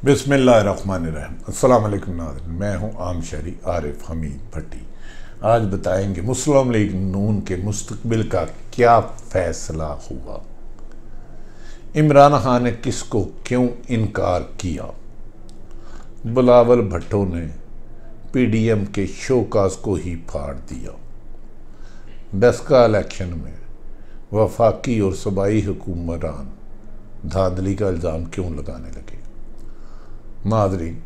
बिस्मिल्लाहिर्रहमानिर्रहीम। अस्सलाम वालेकुम नाज़रीन, मैं हूं आम शहरी आरिफ हमीद भट्टी। आज बताएंगे मुस्लिम लीग नून के मुस्तकबिल का क्या फ़ैसला हुआ, इमरान खान ने किसको क्यों इनकार किया, बिलावल भुट्टो ने पीडीएम के शोकाज को ही फाड़ दिया, डस्का इलेक्शन में वफाकी और सूबाई हुकूमरान धांधली का इल्ज़ाम क्यों लगाने लगे। नाज़रीन,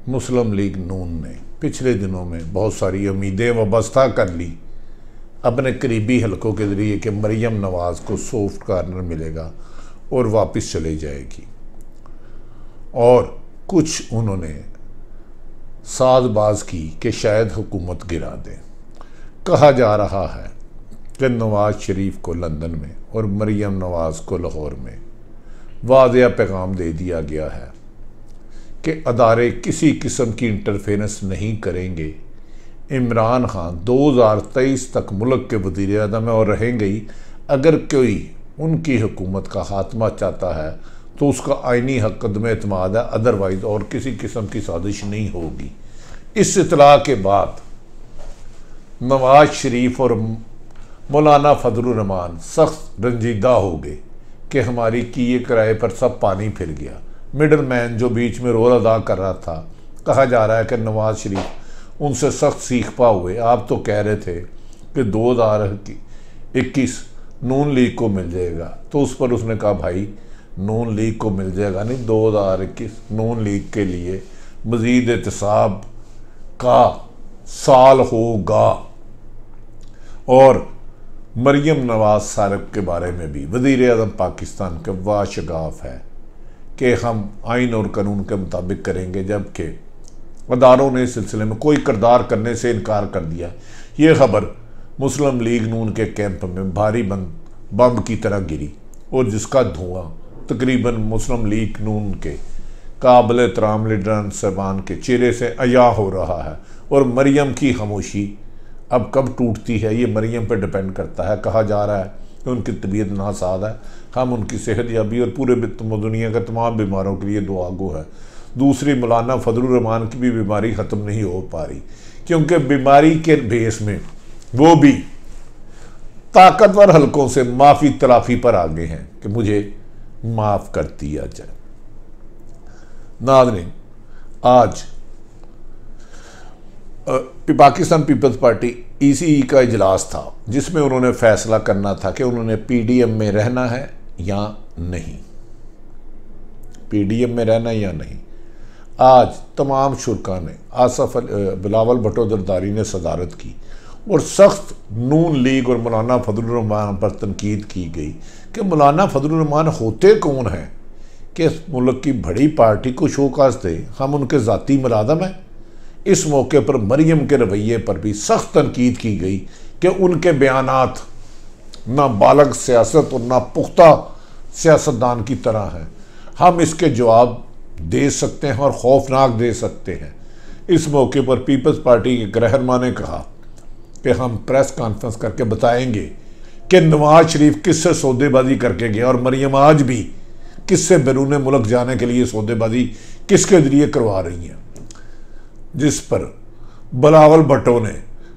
मुस्लिम लीग नून ने पिछले दिनों में बहुत सारी उम्मीदें वाबस्ता कर ली अपने करीबी हलकों के ज़रिए कि मरियम नवाज़ को सॉफ्ट कॉर्नर मिलेगा और वापस चले जाएगी, और कुछ उन्होंने साज़बाज़ की कि शायद हुकूमत गिरा दें। कहा जा रहा है कि नवाज़ शरीफ को लंदन में और मरियम नवाज़ को लाहौर में वाज़ेह पैगाम दे दिया गया है कि अदारे किसी किस्म की इंटरफेरेंस नहीं करेंगे। इमरान खान 2023 तक मुल्क के वज़ीर-ए-आज़म और रहेंगे ही। अगर कोई उनकी हुकूमत का खात्मा चाहता है तो उसका आइनी हक अदम एतमाद है, अदरवाइज़ और किसी किस्म की साजिश नहीं होगी। इस इत्तला के बाद नवाज शरीफ और मौलाना फजलुर रहमान सख्त रंजीदा हो गए कि हमारी किए किराए पर सब पानी फिर गया। मिडल मैन जो बीच में रोल अदा कर रहा था, कहा जा रहा है कि नवाज शरीफ उनसे सख्त सीख पा हुए। आप तो कह रहे थे कि 2021 नून लीग को मिल जाएगा, तो उस पर उसने कहा भाई नून लीग को मिल जाएगा नहीं, 2021 नून लीग के लिए मज़ीद एहतसाब का साल होगा। और मरियम नवाज साहब के बारे में भी वज़ीर-ए-आज़म पाकिस्तान के वाशगाफ है कि हम आइन और कानून के मुताबिक करेंगे, जबकि अदारों ने इस सिलसिले में कोई किरदार करने से इनकार कर दिया। ये खबर मुस्लिम लीग नून के कैंप में भारी बम की तरह गिरी और जिसका धुआं तकरीबन मुस्लिम लीग नून के काबिल एहतराम लीडरान साहबान के चेहरे से अया हो रहा है। और मरियम की खामोशी अब कब टूटती है ये मरियम पर डिपेंड करता है। कहा जा रहा है कि उनकी तबीयत नासाज है, हम उनकी सेहत याबी और पूरे दुनिया के तमाम बीमारों के लिए दुआ गो है। दूसरी, मौलाना फजलुर रहमान की भी बीमारी ख़त्म नहीं हो पा रही, क्योंकि बीमारी के बेस में वो भी ताकतवर हलकों से माफ़ी तलाफ़ी पर आ गए हैं कि मुझे माफ़ कर दिया जाए। नाज़रीन, आज पाकिस्तान पीपल्स पार्टी ईसीई का इजलास था जिसमें उन्होंने फैसला करना था कि उन्होंने पीडीएम में रहना है या नहीं, पीडीएम में रहना या नहीं। आज तमाम शुरा ने बिलावल भुट्टो जरदारी ने सदारत की और सख्त नून लीग और मौलाना फजलुर रहमान पर तनकीद की गई कि मौलाना फजलुर रहमान होते कौन हैं कि मुल्क की बड़ी पार्टी को शोकाज दे, हम उनके ज़ाती मुलाज़म हैं। इस मौके पर मरियम के रवैये पर भी सख्त तनकीद की गई कि उनके बयानात ना बालग सियासत और ना पुख्ता सियासतदान की तरह हैं। हम इसके जवाब दे सकते हैं और खौफनाक दे सकते हैं। इस मौके पर पीपल्स पार्टी के रहनुमा ने कहा कि हम प्रेस कॉन्फ्रेंस करके बताएंगे कि नवाज शरीफ किससे सौदेबाजी करके गया और मरियम आज भी किससे बैरून मुल्क जाने के लिए सौदेबाजी किसके जरिए करवा रही हैं। जिस पर बिलावल भुट्टो ने,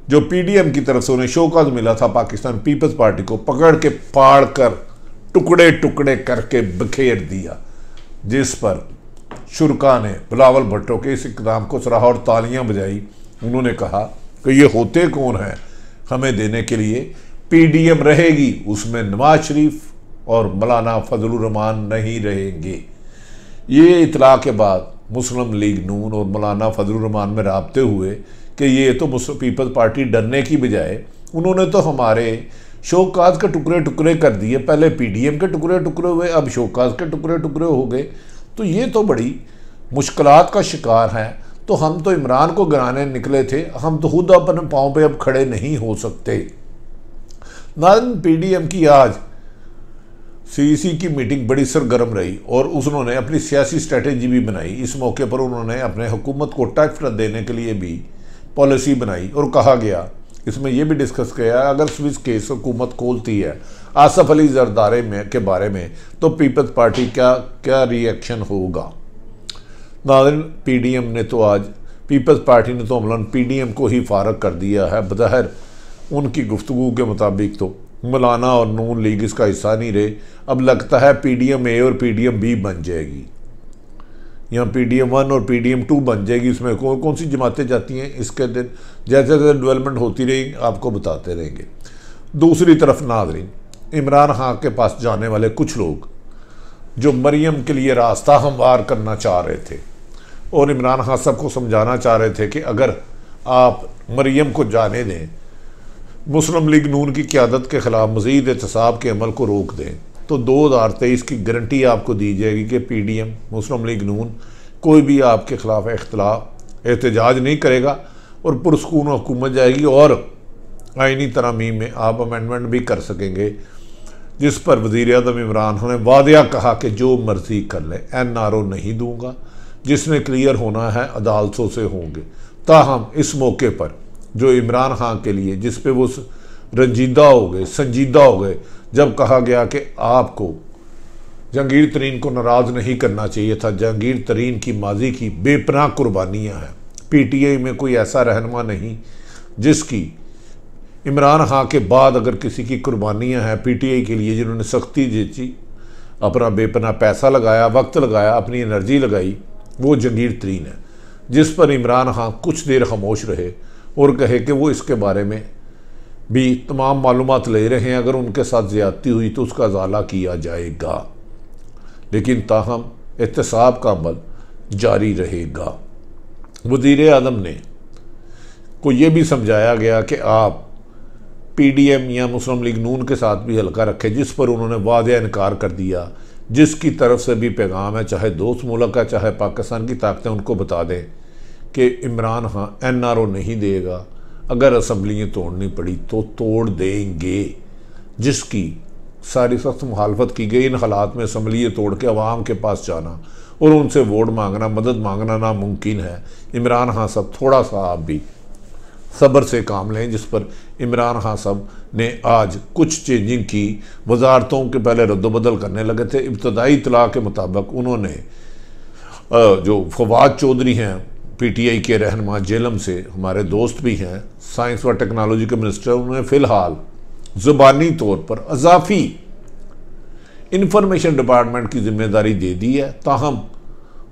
जो पीडीएम की तरफ से उन्हें शोकाज मिला था, पाकिस्तान पीपल्स पार्टी को पकड़ के फाड़ कर टुकड़े टुकड़े करके बिखेर दिया, जिस पर शुरा ने बिलावल भुट्टो के इस इक़दाम को सराहा और तालियां बजाई। उन्होंने कहा कि ये होते कौन हैं हमें देने के लिए, पीडीएम रहेगी, उसमें नवाज शरीफ और मौलाना फजलुर रहमान नहीं रहेंगे। ये इतला के बाद मुस्लिम लीग नून और मौलाना फजलुर रहमान में राब्ते हुए कि ये तो पीपल्स पार्टी डरने की बजाय उन्होंने तो हमारे शोकाज के टुकड़े टुकड़े कर दिए। पहले पीडीएम के टुकड़े टुकड़े हुए, अब शोकाज के टुकड़े टुकड़े हो गए, तो ये तो बड़ी मुश्किलात का शिकार हैं। तो हम तो इमरान को गिराने निकले थे, हम तो खुद अपने पाँव पे अब खड़े नहीं हो सकते। नाज़रीन, पीडीएम की आज सीईसी की मीटिंग बड़ी सरगर्म रही और उन्होंने अपनी सियासी स्ट्रेटेजी भी बनाई। इस मौके पर उन्होंने अपने हुकूमत को टैक्स देने के लिए भी पॉलिसी बनाई और कहा गया, इसमें यह भी डिस्कस किया अगर स्विस केस हुकूमत खोलती है आसफ अली जरदारी के बारे में तो पीपल्स पार्टी क्या क्या रिएक्शन होगा। नाज़रीन, PDM ने तो आज, पीपल्स पार्टी ने तो अमलन PDM को ही फारग कर दिया है। बज़ाहिर उनकी गुफ्तगू के मुताबिक तो मौलाना और नून लीग इसका हिस्सा नहीं रहे। अब लगता है PDM A और PDM B बन जाएगी, यहाँ PDM 1 और PDM 2 बन जाएगी। इसमें कौन कौन सी जमातें जाती हैं, इसके दिन जैसे जैसे डेवलपमेंट होती रहेगी आपको बताते रहेंगे। दूसरी तरफ नाज़रीन, इमरान खान के पास जाने वाले कुछ लोग जो मरियम के लिए रास्ता हमवार करना चाह रहे थे और इमरान खान सबको समझाना चाह रहे थे कि अगर आप मरियम को जाने दें, मुस्लिम लीग नून की क़यादत के ख़िलाफ़ मज़ीद एहतसाब के अमल को रोक दें, तो 2023 की गारंटी आपको दी जाएगी कि PDM मुस्लिम लीग नून कोई भी आपके ख़िलाफ़ एहतजाज नहीं करेगा और पुरस्कून हुकूमत जाएगी और आइनी तरामीम में आप अमेंडमेंट भी कर सकेंगे, जिस पर वज़ीर आज़म इमरान खान ने वादिया कहा कि जो मर्ज़ी कर ले, NRO नहीं दूंगा, जिसने क्लियर होना है अदालतों से होंगे। ताहम इस मौके पर जो इमरान खान के लिए, जिस पे वो रंजीदा हो गए, संजीदा हो गए, जब कहा गया कि आपको जहांगीर तरीन को नाराज़ नहीं करना चाहिए था, जहांगीर तरीन की माजी की बेपनाह कुर्बानियाँ हैं, PTI में कोई ऐसा रहनुमा नहीं जिसकी इमरान खान के बाद अगर किसी की कुर्बानियाँ हैं PTI के लिए, जिन्होंने सख्ती जीती, अपना बेपनाह पैसा लगाया, वक्त लगाया, अपनी एनर्जी लगाई, वो जहांगीर तरीन है, जिस पर इमरान खान कुछ देर खामोश रहे और कहे कि वो इसके बारे में भी तमाम मालूमात ले रहे हैं, अगर उनके साथ ज़्यादती हुई तो उसका इज़ाला किया जाएगा, लेकिन ताहम एहतसाब का अमल जारी रहेगा। वज़ीर आज़म ने को ये भी समझाया गया कि आप PDM या मुस्लिम लीग नून के साथ भी हल्का रखें, जिस पर उन्होंने वादिया इनकार कर दिया, जिसकी तरफ से भी पैगाम है, चाहे दोस्त मुल्क है, चाहे पाकिस्तान की ताकतें, उनको बता दें कि इमरान खान NRO नहीं देगा, अगर असम्बलियाँ तोड़नी पड़ी तो तोड़ देंगे, जिसकी सारी सख्त मुखालफत की गई। इन हालात में असम्बलियाँ तोड़ के अवाम के पास जाना और उनसे वोट मांगना, मदद मांगना नामुमकिन है। इमरान खान साहब थोड़ा सा आप भी सब्र से काम लें, जिस पर इमरान खान साहब ने आज कुछ चेंजिंग की। वजारतों के पहले रद्दबदल करने लगे थे। इब्तदाई इतला के मुताबिक उन्होंने जो फवाद चौधरी हैं PTI के रहनुमा जेलम से, हमारे दोस्त भी हैं, साइंस व टेक्नोलॉजी के मिनिस्टर, उन्होंने फ़िलहाल ज़ुबानी तौर पर अजाफी इंफॉर्मेशन डिपार्टमेंट की जिम्मेदारी दे दी है, ताहम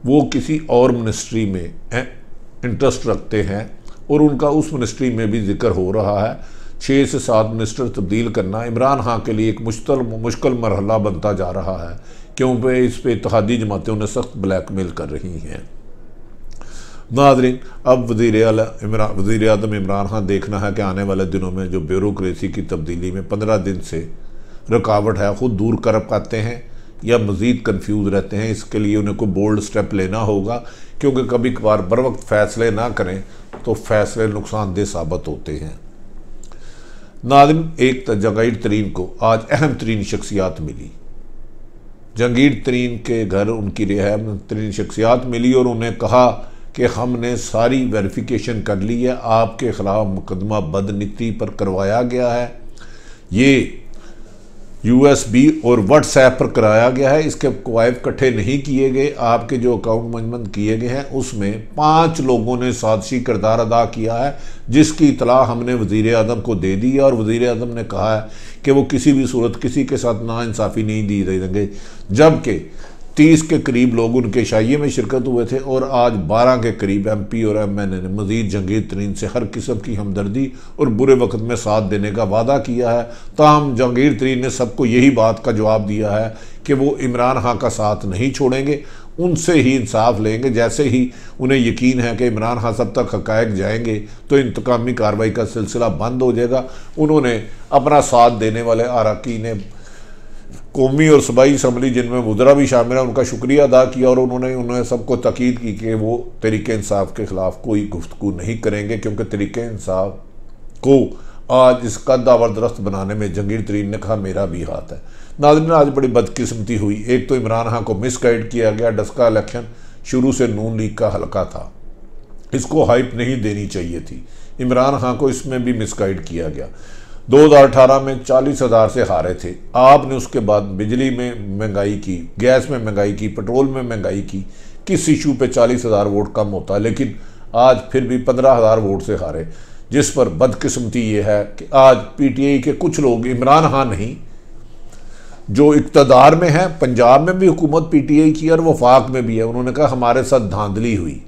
वो किसी और मिनिस्ट्री में इंटरेस्ट रखते हैं और उनका उस मिनिस्ट्री में भी जिक्र हो रहा है। 6 से 7 मिनिस्टर तब्दील करना इमरान खान के लिए एक मुश्किल मरहला बनता जा रहा है, क्योंकि इस पे इत्तेहादी जमातें उन्हें सख्त ब्लैकमेल कर रही हैं। नाज़रीन, अब वज़ीर आज़म इमरान खान देखना है कि आने वाले दिनों में जो ब्यूरोक्रेसी की तब्दीली में 15 दिन से रुकावट है, ख़ुद दूर कर पाते हैं या मज़ीद कन्फ्यूज़ रहते हैं। इसके लिए उन्हें कोई बोल्ड स्टेप लेना होगा, क्योंकि कभी कभार बर वक्त फ़ैसले ना करें तो फ़ैसले नुकसानदेह साबित होते हैं। नाज़रीन, एक जहांगीर तरीन को आज अहम तरीन शख्सियात मिली। जहांगीर तरीन के घर उनकी अहम तरीन शख्सियात मिली और उन्हें कहा कि हमने सारी वेरिफिकेशन कर ली है, आपके ख़िलाफ़ मुकदमा बदनीति पर करवाया गया है, ये USB और WhatsApp पर कराया गया है, इसके कवायद इकट्ठे नहीं किए गए, आपके जो अकाउंट मंजमद किए गए हैं उसमें 5 लोगों ने साजिशी किरदार अदा किया है, जिसकी इतला हमने वज़ीर आज़म को दे दी है और वज़ीर आज़म ने कहा है कि वो किसी भी सूरत किसी के साथ नाइंसाफ़ी नहीं दी देंगे। जबकि 30 के करीब लोग उनके शाइये में शिरकत हुए थे और आज 12 के करीब MP और MNA ने मज़ीद जहांगीर तरीन से हर किस्म की हमदर्दी और बुरे वक्त में साथ देने का वादा किया है। ताहम जहांगीर तरीन ने सबको यही बात का जवाब दिया है कि वो इमरान खान का साथ नहीं छोड़ेंगे, उनसे ही इंसाफ लेंगे। जैसे ही उन्हें यकीन है कि इमरान खान सब तक हक़ाइक़ जाएंगे तो इंतकामी कार्रवाई का सिलसिला बंद हो जाएगा। उन्होंने अपना साथ देने वाले अरकान कौमी और सूबाई असम्बली, जिनमें वज़रा भी शामिल है, उनका शुक्रिया अदा किया और उन्होंने सबको ताकीद की कि वो तरीक़े इंसाफ के ख़िलाफ़ कोई गुफ्तगू नहीं करेंगे, क्योंकि तरीक़े इंसाफ को आज इस कद आवर्दरस्त बनाने में जहांगीर तरीन ने कहा मेरा भी हाथ है। नाज़रीन, आज बड़ी बदकिस्मती हुई। एक तो इमरान खान को मिसगाइड किया गया। डस्का इलेक्शन शुरू से नून लीग का हल्का था, इसको हाइप नहीं देनी चाहिए थी। इमरान खान को इसमें भी मिसगाइड किया गया। 2018 में 40,000 से हारे थे। आपने उसके बाद बिजली में महंगाई की, गैस में महंगाई की, पेट्रोल में महंगाई की, किस इशू पे 40,000 वोट कम होता है, लेकिन आज फिर भी 15,000 वोट से हारे, जिस पर बदकिस्मती ये है कि आज पीटीआई के कुछ लोग, इमरान खान नहीं, जो इक़्तिदार में है, पंजाब में भी हुकूमत पीटीआई की और वफाक में भी है, उन्होंने कहा हमारे साथ धांधली हुई,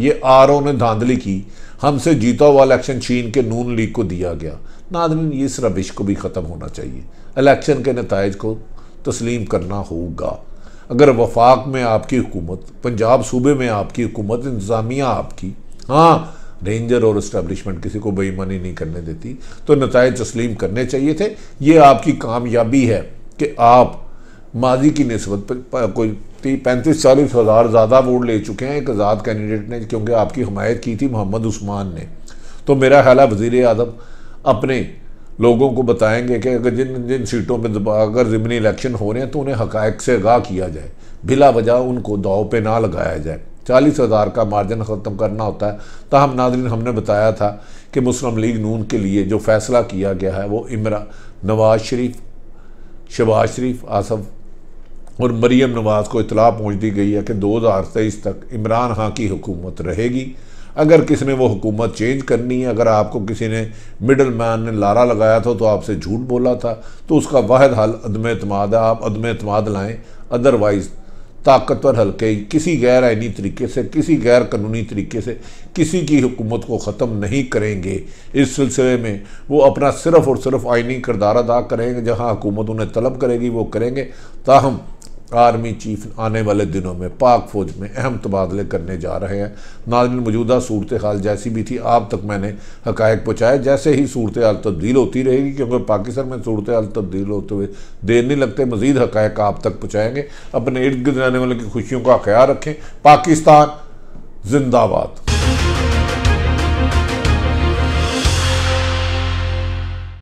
ये आरओ ने धांधली की, हमसे जीता हुआ इलेक्शन छीन के नून लीग को दिया गया। नाज़रीन, ये इस रविश को भी ख़त्म होना चाहिए। इलेक्शन के नताइज को तस्लीम करना होगा। अगर वफाक में आपकी हुकूमत, पंजाब सूबे में आपकी हुकूमत, इंतज़ामिया आपकी, हाँ रेंजर और इस्टेब्लिशमेंट किसी को बेईमानी नहीं करने देती, तो नताइज तस्लीम करने चाहिए थे। ये आपकी कामयाबी है कि आप माजी की निस्बत पर कोई 35-40 हज़ार ज़्यादा वोट ले चुके हैं एक आज़ाद कैंडिडेट ने, क्योंकि आपकी हमायत की थी मोहम्मद उस्मान ने। तो मेरा ख्याल है वज़ीर आज़म अपने लोगों को बताएंगे कि अगर जिन जिन सीटों पर अगर ज़िमनी इलेक्शन हो रहे हैं तो उन्हें हक़ाइक़ से आगाह किया जाए, बिला वजह उनको दाव पे ना लगाया जाए। 40,000 का मार्जिन ख़त्म करना होता है। ताहम नाज़रीन, हमने बताया था कि मुस्लिम लीग नून के लिए जो फ़ैसला किया गया है वो नवाज शरीफ, शहबाज शरीफ, आसफ और मरीम नवाज़ को इतला पहुँच दी गई है कि 2023 तक इमरान खान की हुकूमत रहेगी। अगर किसी ने वो हुकूमत चेंज करनी है, अगर आपको किसी ने मिडल मैन ने लारा लगाया था तो आपसे झूठ बोला था, तो उसका वाहिद हल अदम एतमाद है। आप अदम एतमाद लाएँ, अदरवाइज़ ताकतवर हल्के किसी गैर आइनी तरीके से, किसी गैर कानूनी तरीके से किसी की हुकूमत को ख़त्म नहीं करेंगे। इस सिलसिले में वो अपना सिर्फ़ और सिर्फ आइनी किरदार अदा करेंगे, जहाँ हुकूमत उन्हें तलब करेगी वो करेंगे। ताहम आर्मी चीफ आने वाले दिनों में पाक फ़ौज में अहम तबादले करने जा रहे हैं। नाज़रीन, मौजूदा सूरत हाल जैसी भी थी आप तक मैंने हक़ाइक़ पहुँचाए। जैसे ही सूरत हाल तब्दील होती रहेगी, क्योंकि पाकिस्तान में सूरत हाल तब्दील होते हुए देर नहीं लगते, मज़ीद हक़ाइक़ आप तक पहुँचाएँगे। अपने इर्द गिर्द रहने वालों की खुशियों का ख्याल रखें। पाकिस्तान जिंदाबाद।